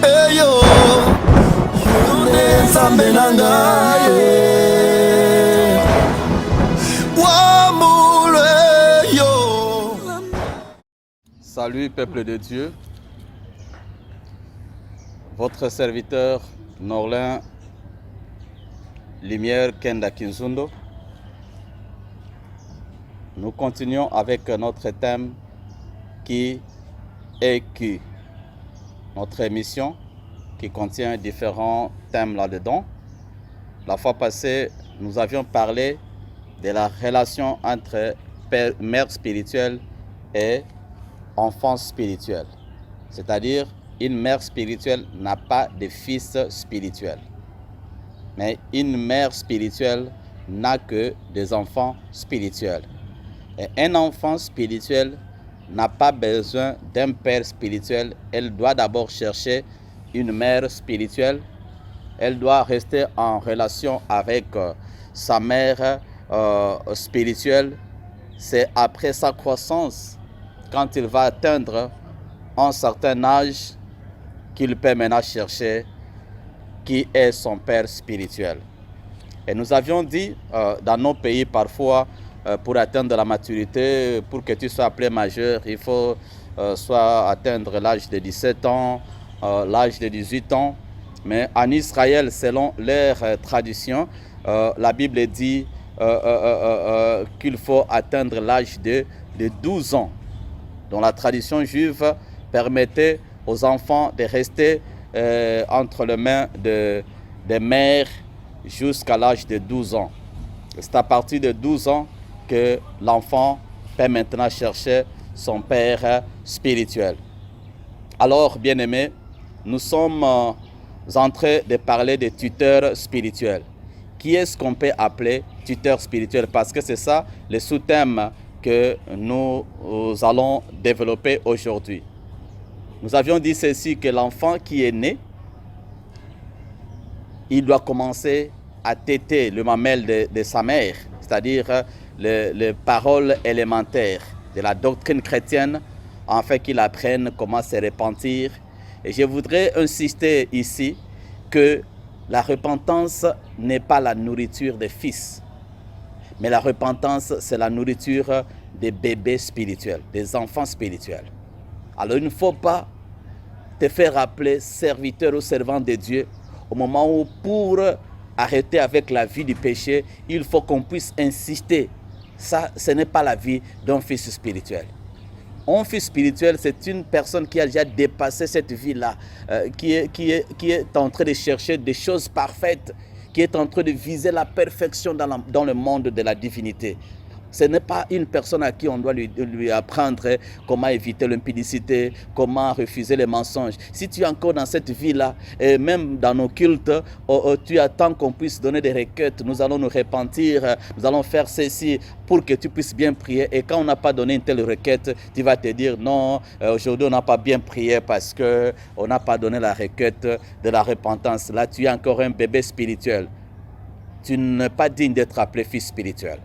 eyo yune nzambe na ngai wamulwe yo. Salut peuple de Dieu, votre serviteur Norlin Lumière Kenda Kinzundo. Nous continuons avec notre thème qui est qui. Notre émission qui contient différents thèmes là-dedans. La fois passée, nous avions parlé de la relation entre mère spirituelle et enfant spirituel. C'est-à-dire, une mère spirituelle n'a pas de fils spirituel. Mais une mère spirituelle n'a que des enfants spirituels. Et un enfant spirituel n'a pas besoin d'un père spirituel. Elle doit d'abord chercher une mère spirituelle. Elle doit rester en relation avec sa mère spirituelle. C'est après sa croissance, quand il va atteindre un certain âge, qu'il peut maintenant chercher qui est son père spirituel. Et nous avions dit, dans nos pays, parfois, pour atteindre la maturité, pour que tu sois appelé majeur, il faut soit atteindre l'âge de 17 ans, l'âge de 18 ans. Mais en Israël, selon leur tradition, la Bible dit qu'il faut atteindre l'âge de 12 ans. Donc la tradition juive permettait aux enfants de rester entre les mains des mères jusqu'à l'âge de 12 ans. C'est à partir de 12 ans que l'enfant peut maintenant chercher son père spirituel. Alors, bien-aimés, nous sommes en train de parler de tuteurs spirituels. Qui est-ce qu'on peut appeler tuteur spirituel? Parce que c'est ça le sous-thème que nous allons développer aujourd'hui. Nous avions dit ceci, que l'enfant qui est né, il doit commencer à téter le mamelle de sa mère, c'est-à-dire les paroles élémentaires de la doctrine chrétienne, afin qu'il apprenne comment se repentir. Et je voudrais insister ici que la repentance n'est pas la nourriture des fils, mais la repentance, c'est la nourriture des bébés spirituels, des enfants spirituels. Alors il ne faut pas te faire appeler serviteur ou servant de Dieu au moment où, pour arrêter avec la vie du péché, il faut qu'on puisse insister. Ça, ce n'est pas la vie d'un fils spirituel. Un fils spirituel, c'est une personne qui a déjà dépassé cette vie-là, qui est en train de chercher des choses parfaites, qui est en train de viser la perfection dans le monde de la divinité. Ce n'est pas une personne à qui on doit lui apprendre comment éviter l'impudicité, comment refuser les mensonges. Si tu es encore dans cette vie-là, et même dans nos cultes, tu attends qu'on puisse donner des requêtes, nous allons nous repentir, nous allons faire ceci pour que tu puisses bien prier. Et quand on n'a pas donné une telle requête, tu vas te dire non, aujourd'hui on n'a pas bien prié parce qu'on n'a pas donné la requête de la repentance. Là, tu es encore un bébé spirituel. Tu n'es pas digne d'être appelé fils spirituel.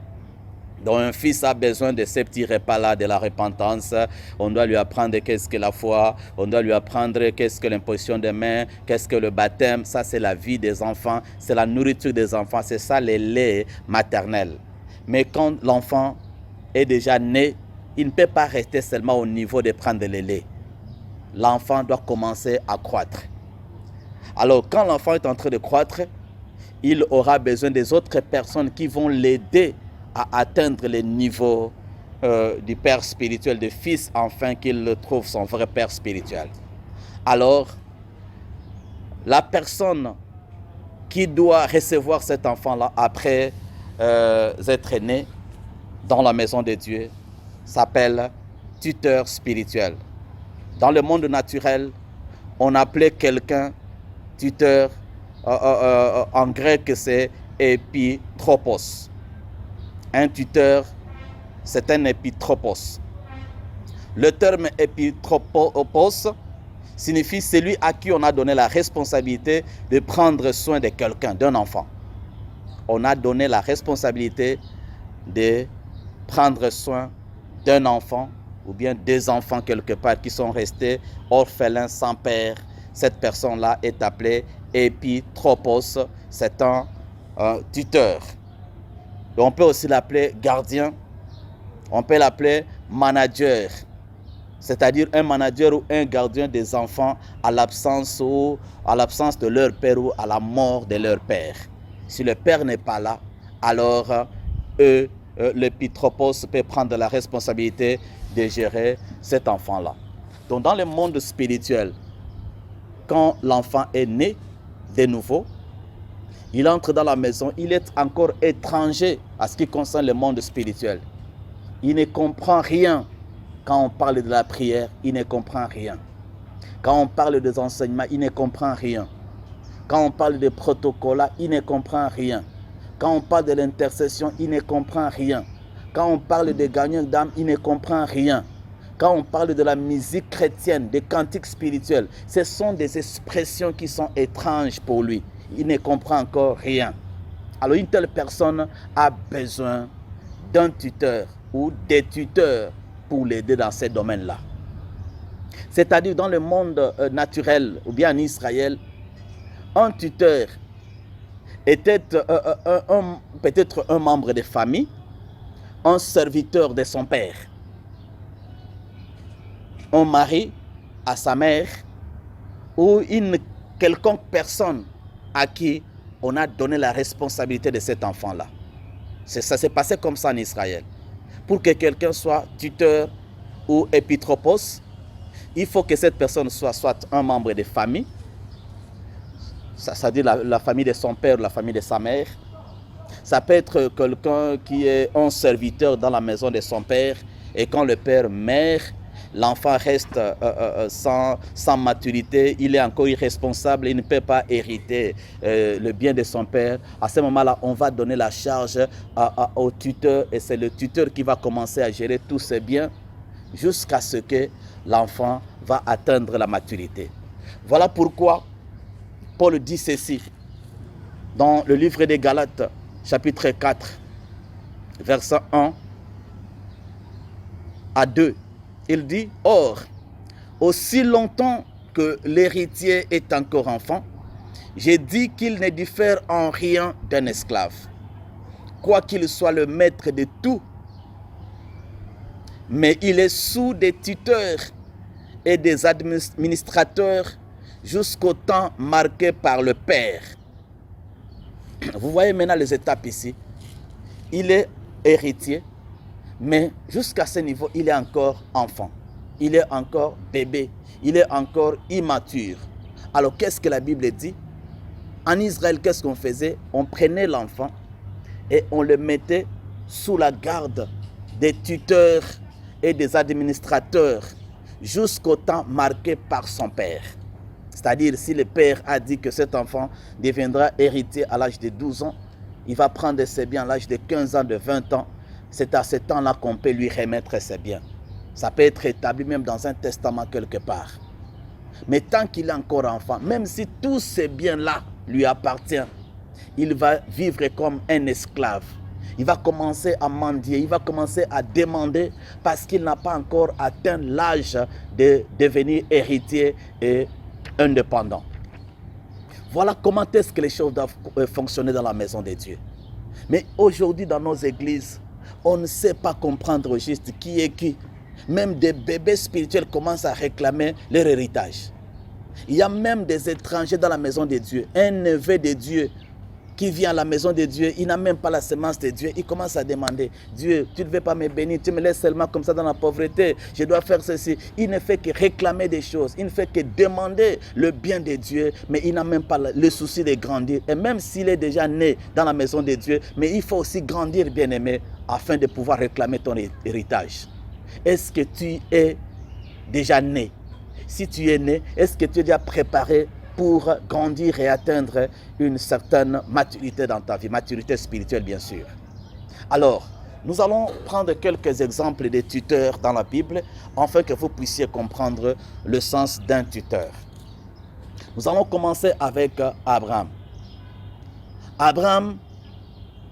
Donc un fils a besoin de ces petits repas-là de la repentance. On doit lui apprendre qu'est-ce que la foi, on doit lui apprendre qu'est-ce que l'imposition des mains, qu'est-ce que le baptême. Ça, c'est la vie des enfants, c'est la nourriture des enfants, c'est ça les laits maternels. Mais quand l'enfant est déjà né, il ne peut pas rester seulement au niveau de prendre le lait. L'enfant doit commencer à croître. Alors quand l'enfant est en train de croître, il aura besoin des autres personnes qui vont l'aider à atteindre les niveaux du père spirituel, du fils, afin qu'il trouve son vrai père spirituel. Alors, la personne qui doit recevoir cet enfant-là après être né dans la maison de Dieu s'appelle tuteur spirituel. Dans le monde naturel, on appelait quelqu'un tuteur, en grec c'est épitropos. Un tuteur, c'est un épitropos. Le terme épitropos signifie celui à qui on a donné la responsabilité de prendre soin de quelqu'un, d'un enfant. On a donné la responsabilité de prendre soin d'un enfant ou bien des enfants quelque part qui sont restés orphelins sans père, cette personne-là est appelée épitropos, c'est un tuteur. Et on peut aussi l'appeler gardien, on peut l'appeler manager, c'est-à-dire un manager ou un gardien des enfants à l'absence de leur père ou à la mort de leur père. Si le père n'est pas là, alors l'épitropos peut prendre la responsabilité de gérer cet enfant-là. Donc dans le monde spirituel, quand l'enfant est né de nouveau, il entre dans la maison, il est encore étranger à ce qui concerne le monde spirituel. Il ne comprend rien. Quand on parle de la prière, il ne comprend rien. Quand on parle des enseignements, il ne comprend rien. Quand on parle des protocoles, il ne comprend rien. Quand on parle de l'intercession, il ne comprend rien. Quand on parle des gagnants d'âme, il ne comprend rien. Quand on parle de la musique chrétienne, des cantiques spirituels, ce sont des expressions qui sont étranges pour lui. Il ne comprend encore rien. Alors une telle personne a besoin d'un tuteur ou des tuteurs pour l'aider dans ces domaines-là. C'est-à-dire dans le monde naturel ou bien en Israël, un tuteur était peut-être un membre de famille, un serviteur de son père, un mari à sa mère ou une quelconque personne à qui on a donné la responsabilité de cet enfant-là. Ça s'est passé comme ça en Israël. Pour que quelqu'un soit tuteur ou épitropos, il faut que cette personne soit un membre de famille, c'est-à-dire la famille de son père ou la famille de sa mère. Ça peut être quelqu'un qui est un serviteur dans la maison de son père et quand le père meurt, l'enfant reste sans maturité, il est encore irresponsable, il ne peut pas hériter le bien de son père. À ce moment-là, on va donner la charge au tuteur et c'est le tuteur qui va commencer à gérer tous ses biens jusqu'à ce que l'enfant va atteindre la maturité. Voilà pourquoi Paul dit ceci dans le livre des Galates, chapitre 4, verset 1 à 2. Il dit, « Or, aussi longtemps que l'héritier est encore enfant, j'ai dit qu'il ne diffère en rien d'un esclave, quoiqu'il soit le maître de tout, mais il est sous des tuteurs et des administrateurs jusqu'au temps marqué par le Père. » Vous voyez maintenant les étapes ici. Il est héritier, mais jusqu'à ce niveau, il est encore enfant. Il est encore bébé. Il est encore immature. Alors, qu'est-ce que la Bible dit? En Israël, qu'est-ce qu'on faisait? On prenait l'enfant et on le mettait sous la garde des tuteurs et des administrateurs jusqu'au temps marqué par son père. C'est-à-dire, si le père a dit que cet enfant deviendra héritier à l'âge de 12 ans, il va prendre ses biens à l'âge de 15 ans, de 20 ans, c'est à ce temps-là qu'on peut lui remettre ses biens. Ça peut être établi même dans un testament quelque part. Mais tant qu'il est encore enfant, même si tous ces biens-là lui appartiennent, il va vivre comme un esclave. Il va commencer à mendier, il va commencer à demander parce qu'il n'a pas encore atteint l'âge de devenir héritier et indépendant. Voilà comment est-ce que les choses doivent fonctionner dans la maison de Dieu. Mais aujourd'hui, dans nos églises, on ne sait pas comprendre au juste qui est qui. Même des bébés spirituels commencent à réclamer leur héritage. Il y a même des étrangers dans la maison de Dieu. Un neveu de Dieu qui vient à la maison de Dieu, il n'a même pas la semence de Dieu. Il commence à demander, Dieu, tu ne veux pas me bénir, tu me laisses seulement comme ça dans la pauvreté. Je dois faire ceci. Il ne fait que réclamer des choses. Il ne fait que demander le bien de Dieu, mais il n'a même pas le souci de grandir. Et même s'il est déjà né dans la maison de Dieu, mais il faut aussi grandir, bien-aimé, afin de pouvoir réclamer ton héritage. Est-ce que tu es déjà né? Si tu es né, est-ce que tu es déjà préparé pour grandir et atteindre une certaine maturité dans ta vie, maturité spirituelle bien sûr. Alors, nous allons prendre quelques exemples de tuteurs dans la Bible, afin que vous puissiez comprendre le sens d'un tuteur. Nous allons commencer avec Abraham. Abraham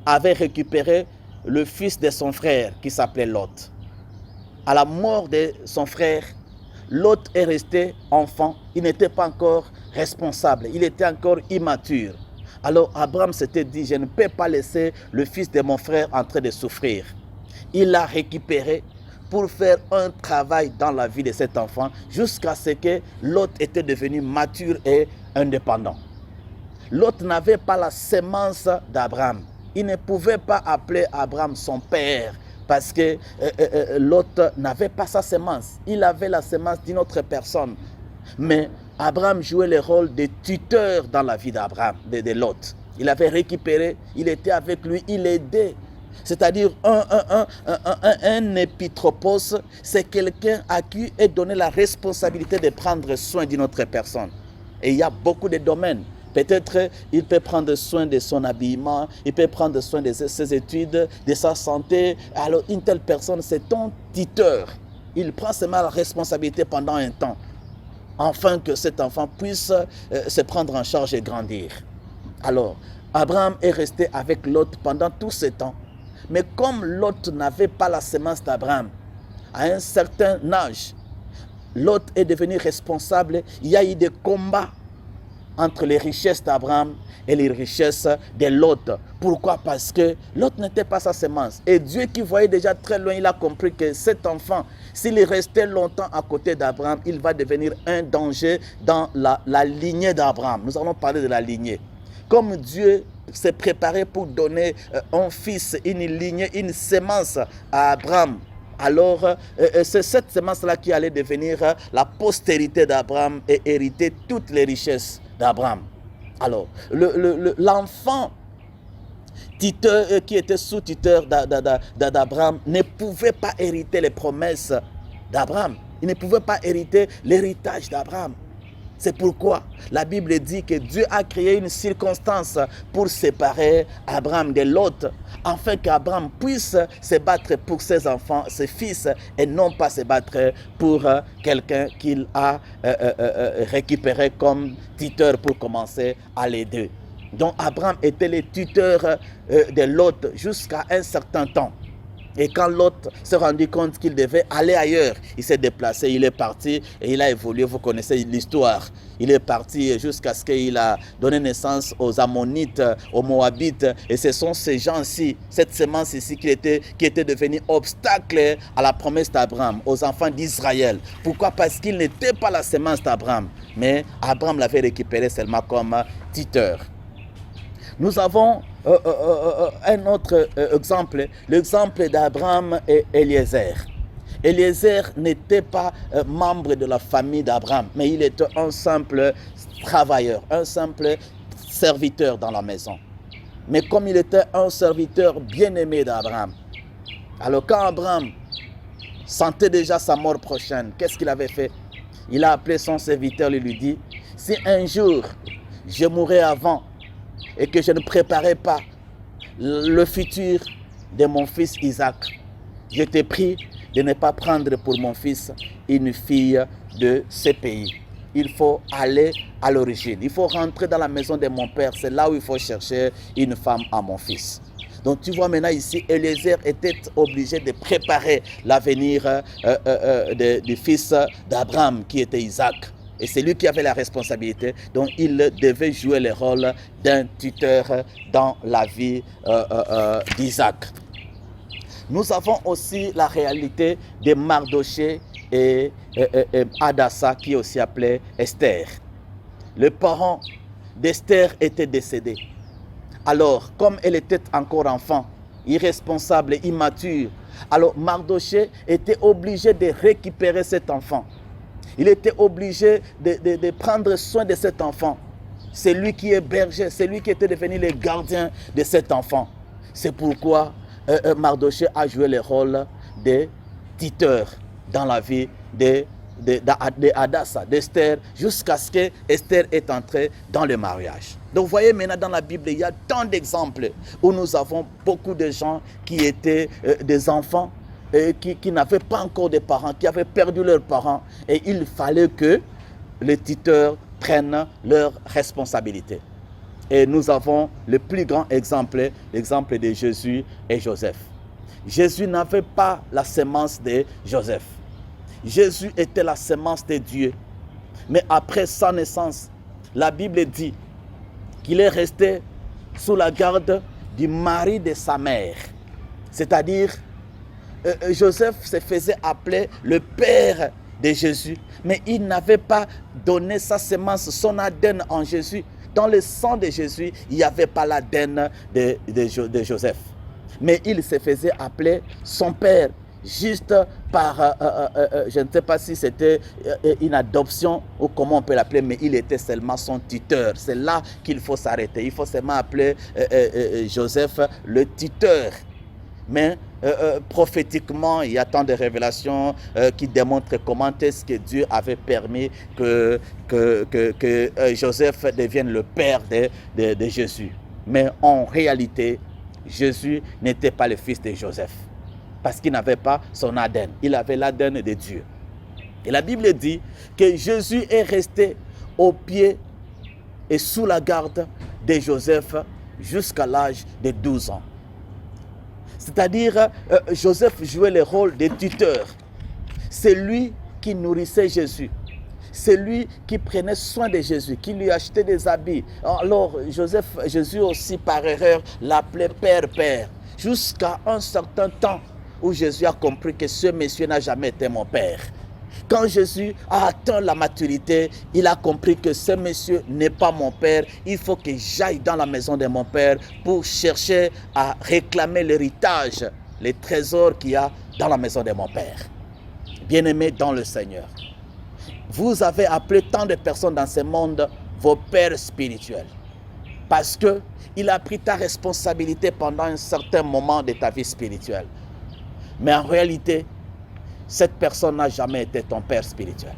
avait récupéré le fils de son frère qui s'appelait Lot. à la mort de son frère, Lot est resté enfant. Il n'était pas encore responsable. Il était encore immature. Alors Abraham s'était dit, je ne peux pas laisser le fils de mon frère en train de souffrir. Il l'a récupéré pour faire un travail dans la vie de cet enfant jusqu'à ce que Lot était devenu mature et indépendant. Lot n'avait pas la sémence d'Abraham. Il ne pouvait pas appeler Abraham son père parce que Lot n'avait pas sa sémence. Il avait la sémence d'une autre personne. Mais Abraham jouait le rôle de tuteur dans la vie d'Abraham, de Lot. Il avait récupéré, il était avec lui, il aidait. C'est-à-dire un épitropos, c'est quelqu'un à qui est donné la responsabilité de prendre soin d'une autre personne. Et il y a beaucoup de domaines. Peut-être il peut prendre soin de son habillement, il peut prendre soin de ses études, de sa santé. Alors une telle personne, c'est ton tuteur. Il prend seulement la responsabilité pendant un temps, afin que cet enfant puisse se prendre en charge et grandir. Alors, Abraham est resté avec Lot pendant tout ce temps. Mais comme Lot n'avait pas la sémence d'Abraham, à un certain âge, Lot est devenu responsable. Il y a eu des combats entre les richesses d'Abraham et les richesses de Lot. Pourquoi? Parce que Lot n'était pas sa sémence. Et Dieu qui voyait déjà très loin, il a compris que cet enfant, s'il restait longtemps à côté d'Abraham, il va devenir un danger dans la lignée d'Abraham. Nous allons parler de la lignée. Comme Dieu s'est préparé pour donner un fils, une lignée, une sémence à Abraham, alors c'est cette sémence-là qui allait devenir la postérité d'Abraham et hériter toutes les richesses d'Abraham. Alors, l'enfant qui était sous-tuteur d'Abraham ne pouvait pas hériter les promesses d'Abraham. Il ne pouvait pas hériter l'héritage d'Abraham. C'est pourquoi la Bible dit que Dieu a créé une circonstance pour séparer Abraham de Lot, afin qu'Abraham puisse se battre pour ses enfants, ses fils, et non pas se battre pour quelqu'un qu'il a récupéré comme tuteur pour commencer à l'aider. Donc Abraham était le tuteur de Lot jusqu'à un certain temps. Et quand Lot s'est rendu compte qu'il devait aller ailleurs, il s'est déplacé, il est parti et il a évolué. Vous connaissez l'histoire. Il est parti jusqu'à ce qu'il a donné naissance aux Ammonites, aux Moabites. Et ce sont ces gens-ci, cette sémence ici qui était devenue obstacle à la promesse d'Abraham, aux enfants d'Israël. Pourquoi? Parce qu'il n'était pas la sémence d'Abraham. Mais Abraham l'avait récupéré seulement comme tuteur. Nous avons un autre exemple, l'exemple d'Abraham et Eliezer. Eliezer n'était pas membre de la famille d'Abraham, mais il était un simple travailleur, un simple serviteur dans la maison. Mais comme il était un serviteur bien-aimé d'Abraham, alors quand Abraham sentait déjà sa mort prochaine, qu'est-ce qu'il avait fait? Il a appelé son serviteur et lui dit, si un jour je mourrai avant, et que je ne préparais pas le futur de mon fils Isaac, je te prie de ne pas prendre pour mon fils une fille de ce pays. Il faut aller à l'origine. Il faut rentrer dans la maison de mon père. C'est là où il faut chercher une femme à mon fils. Donc tu vois maintenant ici, Eliezer était obligé de préparer l'avenir du fils d'Abraham qui était Isaac. Et c'est lui qui avait la responsabilité, donc il devait jouer le rôle d'un tuteur dans la vie d'Isaac. Nous avons aussi la réalité de Mardoché et Hadassa, qui est aussi appelée Esther. Le parent d'Esther était décédé. Alors, comme elle était encore enfant, irresponsable, immature, alors Mardoché était obligé de récupérer cet enfant. Il était obligé de prendre soin de cet enfant. C'est lui qui est berger, c'est lui qui était devenu le gardien de cet enfant. C'est pourquoi Mardoché a joué le rôle de tuteur dans la vie de Hadassa, d'Esther, jusqu'à ce que Esther est entrée dans le mariage. Donc vous voyez maintenant dans la Bible, il y a tant d'exemples où nous avons beaucoup de gens qui étaient des enfants, qui n'avaient pas encore de parents, qui avaient perdu leurs parents, et il fallait que les tuteurs prennent leurs responsabilités. Et nous avons le plus grand exemple, l'exemple de Jésus et Joseph. Jésus n'avait pas la sémence de Joseph. Jésus était la sémence de Dieu. Mais après sa naissance, la Bible dit qu'il est resté sous la garde du mari de sa mère. C'est-à-dire, Joseph se faisait appeler le père de Jésus, mais il n'avait pas donné sa sémence, son ADN en Jésus. Dans le sang de Jésus, il n'y avait pas l'ADN de Joseph. Mais il se faisait appeler son père, juste par, je ne sais pas si c'était une adoption ou comment on peut l'appeler, mais il était seulement son tuteur. C'est là qu'il faut s'arrêter. Il faut seulement appeler Joseph le tuteur. Mais prophétiquement, il y a tant de révélations qui démontrent comment est-ce que Dieu avait permis que Joseph devienne le père de Jésus. Mais en réalité, Jésus n'était pas le fils de Joseph, parce qu'il n'avait pas son ADN. Il avait l'ADN de Dieu. Et la Bible dit que Jésus est resté au pied et sous la garde de Joseph jusqu'à l'âge de 12 ans. C'est-à-dire, Joseph jouait le rôle de tuteur. C'est lui qui nourrissait Jésus. C'est lui qui prenait soin de Jésus, qui lui achetait des habits. Alors, Jésus aussi, par erreur, l'appelait Père. Jusqu'à un certain temps où Jésus a compris que ce monsieur n'a jamais été mon père. Quand Jésus a atteint la maturité, il a compris que ce monsieur n'est pas mon père. Il faut que j'aille dans la maison de mon père pour chercher à réclamer l'héritage, les trésors qu'il y a dans la maison de mon père. Bien-aimés dans le Seigneur, vous avez appelé tant de personnes dans ce monde vos pères spirituels, parce qu'il a pris ta responsabilité pendant un certain moment de ta vie spirituelle. Mais en réalité, cette personne n'a jamais été ton père spirituel.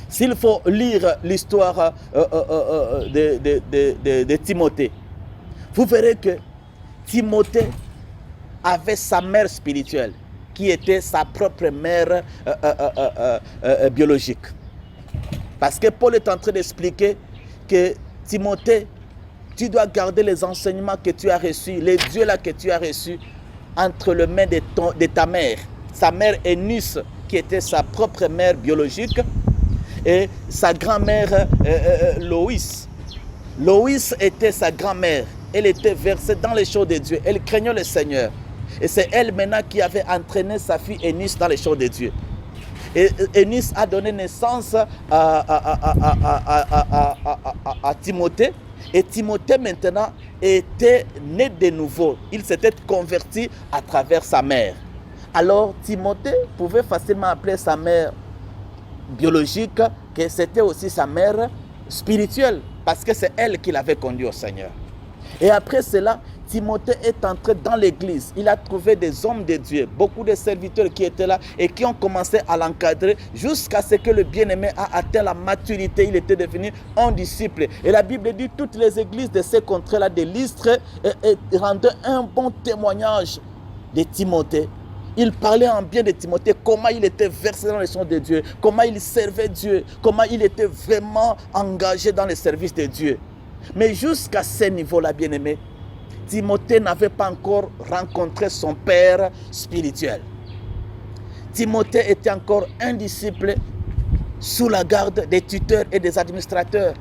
S'il faut lire l'histoire de Timothée, vous verrez que Timothée avait sa mère spirituelle, qui était sa propre mère biologique. Parce que Paul est en train d'expliquer que Timothée, tu dois garder les enseignements que tu as reçus, les dieux là que tu as reçus, entre les mains de ta mère. Sa mère Eunice, qui était sa propre mère biologique, et sa grand-mère Loïs. Loïs était sa grand-mère. Elle était versée dans les choses de Dieu. Elle craignait le Seigneur. Et c'est elle maintenant qui avait entraîné sa fille Eunice dans les choses de Dieu. Et Eunice a donné naissance à Timothée. Et Timothée maintenant était né de nouveau. Il s'était converti à travers sa mère. Alors Timothée pouvait facilement appeler sa mère biologique que c'était aussi sa mère spirituelle, parce que c'est elle qui l'avait conduit au Seigneur. Et après cela, Timothée est entré dans l'église. Il a trouvé des hommes de Dieu, beaucoup de serviteurs qui étaient là et qui ont commencé à l'encadrer jusqu'à ce que le bien-aimé a atteint la maturité. Il était devenu un disciple. Et la Bible dit toutes les églises de ces contrées-là, de Lystre, rendaient un bon témoignage de Timothée. Il parlait en bien de Timothée, comment il était versé dans les choses de Dieu, comment il servait Dieu, comment il était vraiment engagé dans le service de Dieu. Mais jusqu'à ce niveau-là, bien-aimé, Timothée n'avait pas encore rencontré son père spirituel. Timothée était encore un disciple sous la garde des tuteurs et des administrateurs.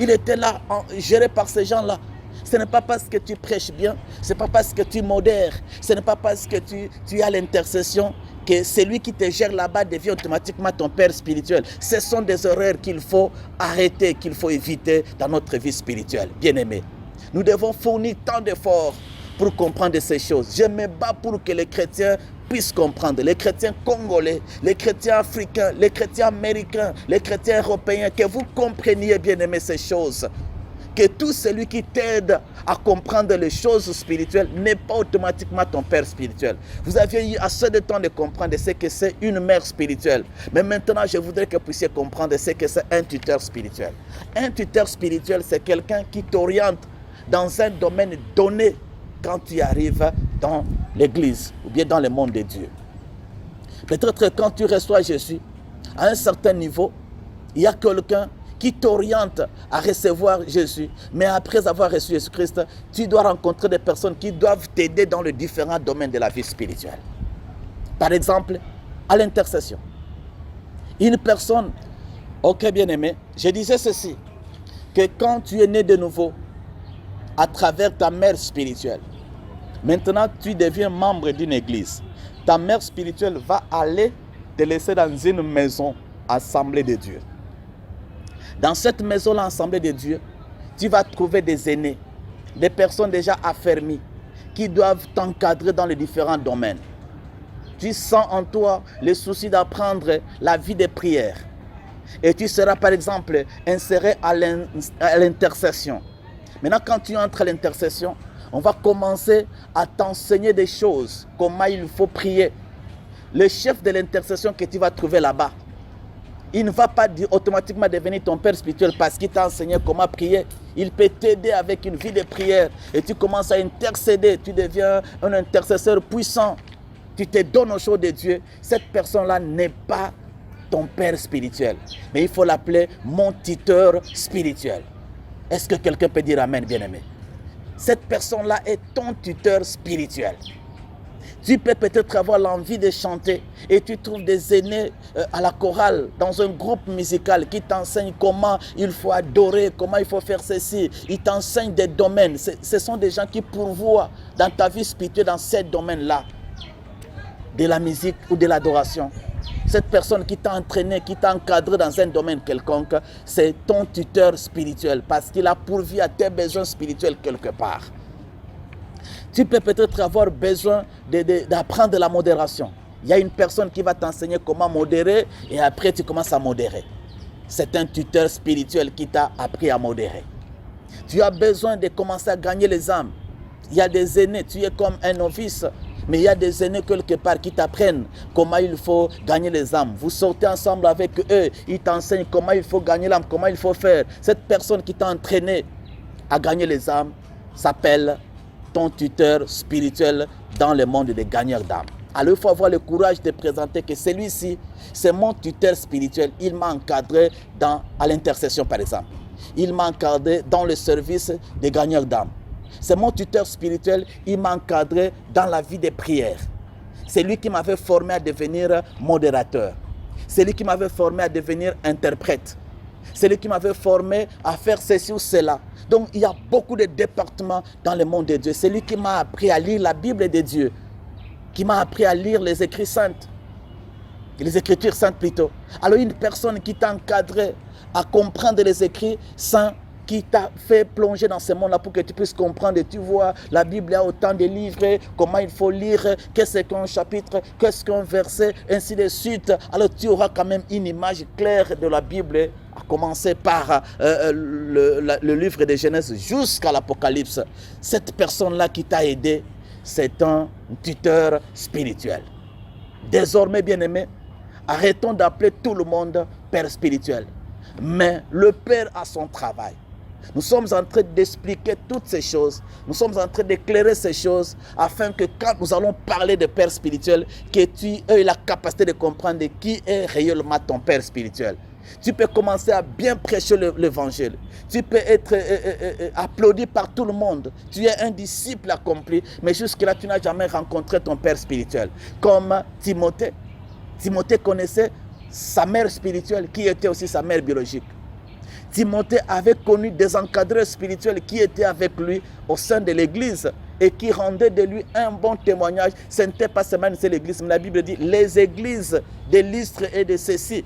Il était là, géré par ces gens-là. Ce n'est pas parce que tu prêches bien, ce n'est pas parce que tu modères, ce n'est pas parce que tu as l'intercession que celui qui te gère là-bas devient automatiquement ton père spirituel. Ce sont des erreurs qu'il faut arrêter, qu'il faut éviter dans notre vie spirituelle. Bien-aimés, nous devons fournir tant d'efforts pour comprendre ces choses. Je me bats pour que les chrétiens puissent comprendre. Les chrétiens congolais, les chrétiens africains, les chrétiens américains, les chrétiens européens, que vous compreniez, bien-aimés, ces choses. Que tout celui qui t'aide à comprendre les choses spirituelles n'est pas automatiquement ton père spirituel. Vous aviez eu assez de temps de comprendre ce que c'est une mère spirituelle. Mais maintenant, je voudrais que vous puissiez comprendre ce que c'est un tuteur spirituel. Un tuteur spirituel, c'est quelqu'un qui t'oriente dans un domaine donné quand tu arrives dans l'église ou bien dans le monde de Dieu. Peut-être quand tu reçois Jésus, à un certain niveau, il y a quelqu'un qui t'orientent à recevoir Jésus. Mais après avoir reçu Jésus-Christ, tu dois rencontrer des personnes qui doivent t'aider dans les différents domaines de la vie spirituelle. Par exemple, à l'intercession. Une personne, ok bien-aimé, je disais ceci, que quand tu es né de nouveau, à travers ta mère spirituelle, maintenant tu deviens membre d'une église. Ta mère spirituelle va aller te laisser dans une maison, assemblée de Dieu. Dans cette maison, l'assemblée de Dieu, tu vas trouver des aînés, des personnes déjà affermies, qui doivent t'encadrer dans les différents domaines. Tu sens en toi le souci d'apprendre la vie de prière. Et tu seras par exemple inséré à l'intercession. Maintenant, quand tu entres à l'intercession, on va commencer à t'enseigner des choses, comment il faut prier. Le chef de l'intercession que tu vas trouver là-bas, il ne va pas automatiquement devenir ton père spirituel parce qu'il t'a enseigné comment prier. Il peut t'aider avec une vie de prière et tu commences à intercéder. Tu deviens un intercesseur puissant. Tu te donnes aux choses de Dieu. Cette personne-là n'est pas ton père spirituel, mais il faut l'appeler mon tuteur spirituel. Est-ce que quelqu'un peut dire amen, bien-aimé? Cette personne-là est ton tuteur spirituel. Tu peux peut-être avoir l'envie de chanter et tu trouves des aînés à la chorale, dans un groupe musical qui t'enseignent comment il faut adorer, comment il faut faire ceci. Ils t'enseignent des domaines. Ce sont des gens qui pourvoient dans ta vie spirituelle dans ces domaines-là, de la musique ou de l'adoration. Cette personne qui t'a entraîné, qui t'a encadré dans un domaine quelconque, c'est ton tuteur spirituel parce qu'il a pourvu à tes besoins spirituels quelque part. Tu peux peut-être avoir besoin d'apprendre la modération. Il y a une personne qui va t'enseigner comment modérer et après tu commences à modérer. C'est un tuteur spirituel qui t'a appris à modérer. Tu as besoin de commencer à gagner les âmes. Il y a des aînés, tu es comme un novice. Mais il y a des aînés quelque part qui t'apprennent comment il faut gagner les âmes. Vous sortez ensemble avec eux, ils t'enseignent comment il faut gagner l'âme, comment il faut faire. Cette personne qui t'a entraîné à gagner les âmes s'appelle ton tuteur spirituel dans le monde des gagneurs d'âmes. Alors il faut avoir le courage de présenter que celui-ci, c'est mon tuteur spirituel. Il m'a encadré à l'intercession par exemple. Il m'a encadré dans le service des gagneurs d'âmes. C'est mon tuteur spirituel, il m'a encadré dans la vie des prières. C'est lui qui m'avait formé à devenir modérateur. C'est lui qui m'avait formé à devenir interprète. C'est lui qui m'avait formé à faire ceci ou cela. Donc il y a beaucoup de départements dans le monde de Dieu. C'est lui qui m'a appris à lire la Bible de Dieu, qui m'a appris à lire les Écritures saintes. Les Écritures saintes plutôt. Alors une personne qui t'a encadré à comprendre les Écrits saints, qui t'a fait plonger dans ce monde-là pour que tu puisses comprendre. Et tu vois, la Bible a autant de livres, comment il faut lire, qu'est-ce qu'un chapitre, qu'est-ce qu'un verset, ainsi de suite. Alors tu auras quand même une image claire de la Bible, à commencer par le livre de Genèse jusqu'à l'Apocalypse. Cette personne-là qui t'a aidé, c'est un tuteur spirituel. Désormais, bien-aimés, arrêtons d'appeler tout le monde père spirituel. Mais le père a son travail. Nous sommes en train d'expliquer toutes ces choses. Nous sommes en train d'éclairer ces choses afin que quand nous allons parler de père spirituel, que tu aies la capacité de comprendre qui est réellement ton père spirituel. Tu peux commencer à bien prêcher l'évangile. Tu peux être applaudi par tout le monde. Tu es un disciple accompli, mais jusque-là, tu n'as jamais rencontré ton père spirituel. Comme Timothée. Timothée connaissait sa mère spirituelle qui était aussi sa mère biologique. Timothée avait connu des encadreurs spirituels qui étaient avec lui au sein de l'église et qui rendaient de lui un bon témoignage. Ce n'était pas seulement l'église, mais la Bible dit les églises de Lystre et de Cécie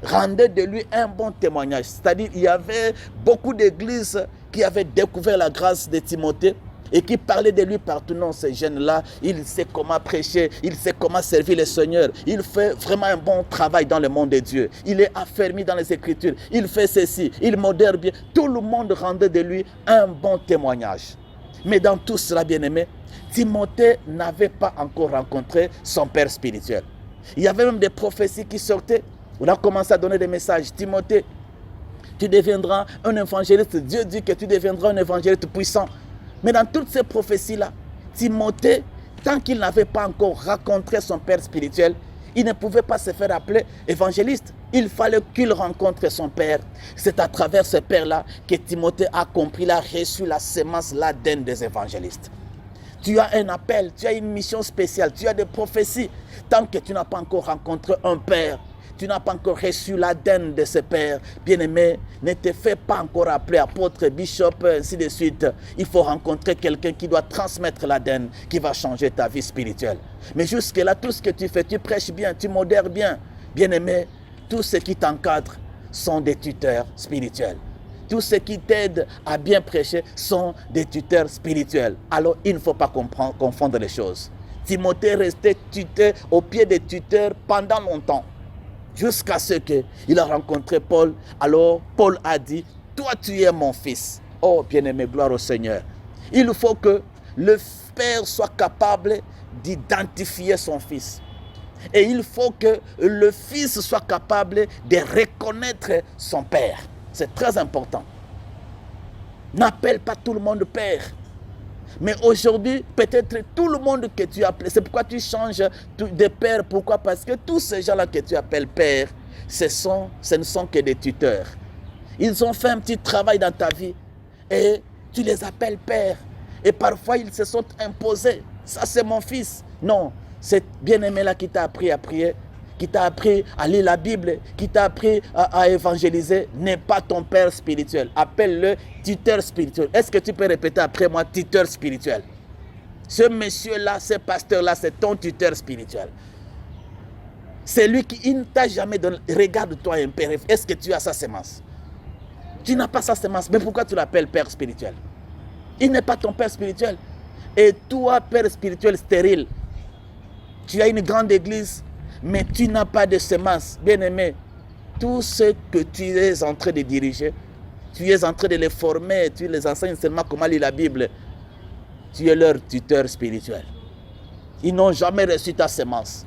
rendaient de lui un bon témoignage. C'est-à-dire il y avait beaucoup d'églises qui avaient découvert la grâce de Timothée et qui parlait de lui partout. Non, ces jeunes-là, il sait comment prêcher, il sait comment servir le Seigneur. Il fait vraiment un bon travail dans le monde de Dieu. Il est affermi dans les Écritures. Il fait ceci, il modère bien. Tout le monde rendait de lui un bon témoignage. Mais dans tout cela, bien-aimé, Timothée n'avait pas encore rencontré son père spirituel. Il y avait même des prophéties qui sortaient. On a commencé à donner des messages. Timothée, tu deviendras un évangéliste. Dieu dit que tu deviendras un évangéliste puissant. Mais dans toutes ces prophéties-là, Timothée, tant qu'il n'avait pas encore rencontré son père spirituel, Il ne pouvait pas se faire appeler évangéliste. Il fallait qu'il rencontre son père. C'est à travers ce père-là que Timothée a compris, il a reçu la sémence, l'ADN des évangélistes. Tu as un appel, tu as une mission spéciale, tu as des prophéties. Tant que tu n'as pas encore rencontré un père, tu n'as pas encore reçu l'ADN de ce père, bien-aimé, ne te fais pas encore appeler apôtre, bishop, ainsi de suite. Il faut rencontrer quelqu'un qui doit transmettre l'ADN, qui va changer ta vie spirituelle. Mais jusque-là, tout ce que tu fais, tu prêches bien, tu modères bien. Bien-aimé, tous ceux qui t'encadrent sont des tuteurs spirituels. Tous ceux qui t'aident à bien prêcher sont des tuteurs spirituels. Alors, il ne faut pas confondre les choses. Timothée restait tuteur au pied des tuteurs pendant longtemps. Jusqu'à ce qu'il a rencontré Paul. Alors, Paul a dit, toi tu es mon fils. Oh, bien-aimé, gloire au Seigneur. Il faut que le père soit capable d'identifier son fils. Et il faut que le fils soit capable de reconnaître son père. C'est très important. N'appelle pas tout le monde père. Mais aujourd'hui, peut-être tout le monde que tu appelles, c'est pourquoi tu changes de père. Pourquoi? Parce que tous ces gens-là que tu appelles père, ce ne sont que des tuteurs. Ils ont fait un petit travail dans ta vie et tu les appelles père. Et parfois, ils se sont imposés. Ça, c'est mon fils. Non, c'est bien-aimé-là qui t'a appris à prier, qui t'a appris à lire la Bible, qui t'a appris à évangéliser, n'est pas ton père spirituel. Appelle-le tuteur spirituel. Est-ce que tu peux répéter après moi, tuteur spirituel? Ce monsieur-là, ce pasteur-là, c'est ton tuteur spirituel. C'est lui qui ne t'a jamais donné. Regarde-toi un père. Est-ce que tu as sa sémence? Tu n'as pas sa sémence. Mais pourquoi tu l'appelles père spirituel? Il n'est pas ton père spirituel. Et toi, père spirituel stérile, tu as une grande église, mais tu n'as pas de semence. Bien-aimé, tout ce que tu es en train de diriger, tu es en train de les former, tu les enseignes seulement comment lire la Bible. Tu es leur tuteur spirituel. Ils n'ont jamais reçu ta semence.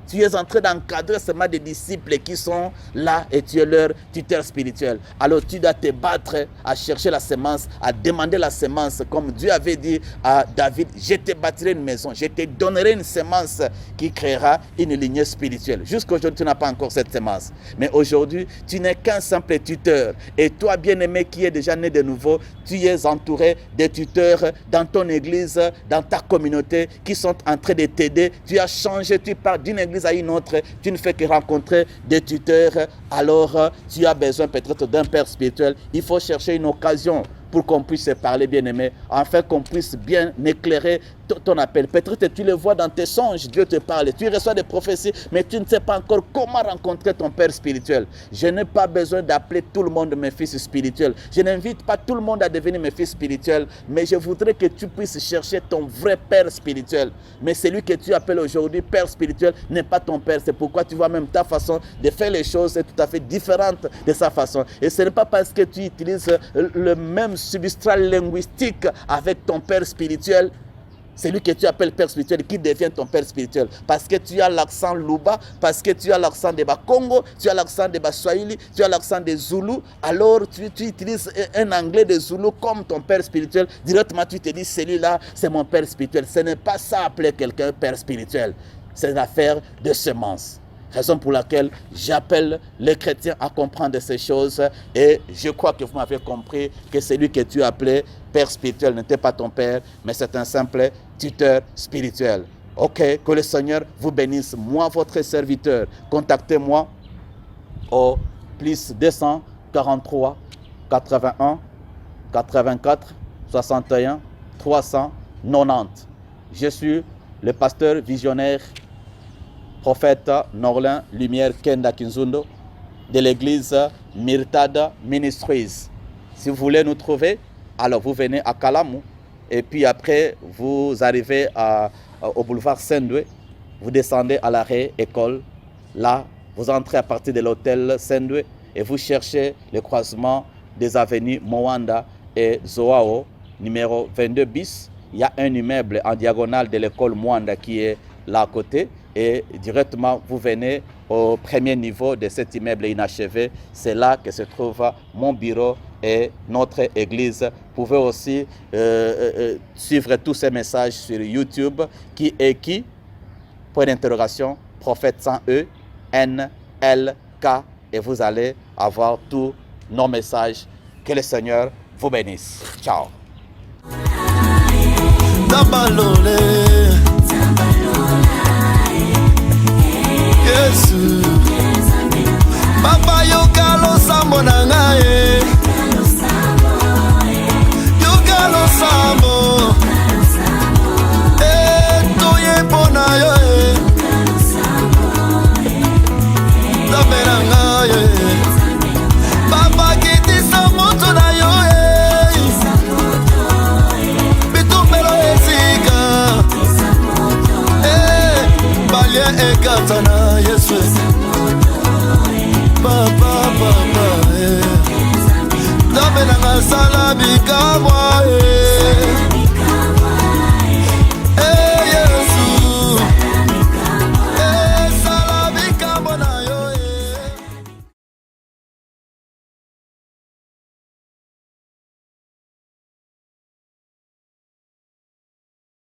Tu es en train d'encadrer seulement des disciples qui sont là et tu es leur tuteur spirituel. Alors tu dois te battre à chercher la semence, à demander la semence. Comme Dieu avait dit à David, je te bâtirai une maison, je te donnerai une semence qui créera une lignée spirituelle. Jusqu'aujourd'hui, tu n'as pas encore cette semence. Mais aujourd'hui, tu n'es qu'un simple tuteur. Et toi, bien-aimé qui es déjà né de nouveau, tu es entouré de tuteurs dans ton église, dans ta communauté, qui sont en train de t'aider. Tu as changé, tu pars d'une église à une autre, tu ne fais que rencontrer des tuteurs, alors tu as besoin peut-être d'un père spirituel. Il faut chercher une occasion pour qu'on puisse se parler, bien-aimé, afin qu'on puisse bien éclairer ton appel. Peut-être tu le vois dans tes songes, Dieu te parle, tu reçois des prophéties, mais tu ne sais pas encore comment rencontrer ton père spirituel. Je n'ai pas besoin d'appeler tout le monde mes fils spirituels. Je n'invite pas tout le monde à devenir mes fils spirituels, mais je voudrais que tu puisses chercher ton vrai père spirituel. Mais celui que tu appelles aujourd'hui père spirituel n'est pas ton père. C'est pourquoi tu vois même ta façon de faire les choses est tout à fait différente de sa façon. Et ce n'est pas parce que tu utilises le même substrat linguistique avec ton père spirituel, celui que tu appelles père spirituel, qui devient ton père spirituel. Parce que tu as l'accent Luba, parce que tu as l'accent de Bakongo, tu as l'accent de Baswahili, tu as l'accent de Zulu, alors tu utilises un anglais de Zulu comme ton père spirituel. Directement, tu te dis, celui-là, c'est mon père spirituel. Ce n'est pas ça appeler quelqu'un père spirituel. C'est une affaire de semence. Raison pour laquelle j'appelle les chrétiens à comprendre ces choses. Et je crois que vous m'avez compris que celui que tu appelais père spirituel n'était pas ton père, mais c'est un simple tuteur spirituel. Ok, que le Seigneur vous bénisse. Moi, votre serviteur, contactez-moi au plus 243 81 84 61 390. Je suis le pasteur visionnaire prophète Norlin Lumière Kenda Kinzundo de l'église Myrtada Ministries. Si vous voulez nous trouver, alors vous venez à Kalamu et puis après vous arrivez au boulevard Saint-Doué, vous descendez à l'arrêt école. Là, vous entrez à partir de l'hôtel Saint-Doué et vous cherchez le croisement des avenues Moanda et Zoao, numéro 22 bis. Il y a un immeuble en diagonale de l'école Moanda qui est là à côté. Et directement, vous venez au premier niveau de cet immeuble inachevé. C'est là que se trouve mon bureau et notre église. Vous pouvez aussi suivre tous ces messages sur YouTube. Qui est qui? Point d'interrogation. prophète sans E, NLK, et vous allez avoir tous nos messages. Que le Seigneur vous bénisse. Ciao. Tabalole Yesu Papa yokalo sambo na ngaye Yokalo sambo Toye pona yo Tabera ngaye Papa kiti sambo na yo Bitumbelo esika Balia ekatana Yesu Papa Tabera ngasala bikamo